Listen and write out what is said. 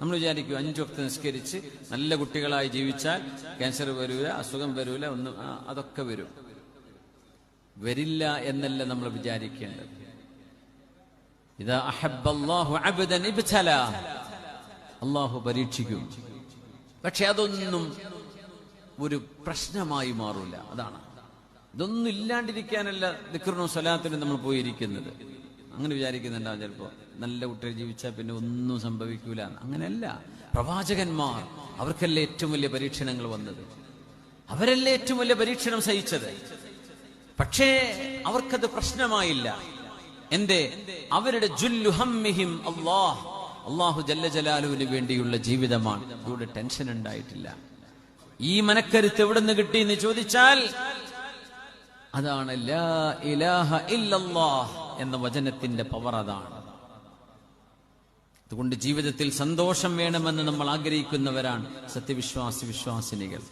നമ്മൾ വിചാരിക്കും 5 വക്ത് നിസ്കരിച്ച് നല്ല കുട്ടികളായി ജീവിച്ചാൽ ക്യാൻസർ വരൂല, അസുഖം വരൂല, ഒന്നും അതൊക്കെ വരില്ല എന്നല്ല നമ്മൾ വിചാരിക്കേണ്ടത്. ഇദാ അഹബ്ബല്ലാഹു അബ്ദൻ ഇബ്തലാ, അല്ലാഹു പരീക്ഷിക്കും. പക്ഷെ അതൊന്നും ഒരു പ്രശ്നമായി മാറൂല. അതാണ്, ഇതൊന്നും ഇല്ലാണ്ടിരിക്കാനല്ല ദിക്റിനും സ്വലാത്തിനും നമ്മൾ പോയിരിക്കുന്നത്. അങ്ങനെ വിചാരിക്കുന്നുണ്ടാവും ചിലപ്പോ, നല്ല കുട്ടികൾ ജീവിച്ചാൽ പിന്നെ ഒന്നും സംഭവിക്കൂല. അങ്ങനെയല്ല. പ്രവാചകന്മാർ, അവർക്കല്ലേ ഏറ്റവും വലിയ പരീക്ഷണങ്ങൾ വന്നത്, അവരല്ലേ ഏറ്റവും വലിയ പരീക്ഷണം സഹിച്ചത്. പക്ഷേ അവർക്കത് പ്രശ്നമായില്ല. എന്തേ? അവരുടെ ജുല്ലു ഹമ്മിഹിം അല്ലാഹു ജല്ല ജലാലുവിന് വേണ്ടിയുള്ള ജീവിതമാണ്. ഇവിടെ ടെൻഷൻ ഉണ്ടായിട്ടില്ല. ഈ മനക്കരുത്ത് എവിടെ നിന്ന് കിട്ടി എന്ന് ചോദിച്ചാൽ അതാണ് ലാ ഇലാഹ ഇല്ലല്ലാഹ് എന്ന വചനത്തിന്റെ പവർ. അതാണ്. അതുകൊണ്ട് ജീവിതത്തിൽ സന്തോഷം വേണമെന്ന് നമ്മൾ ആഗ്രഹിക്കുന്നവരാണ് സത്യവിശ്വാസിനികൾ.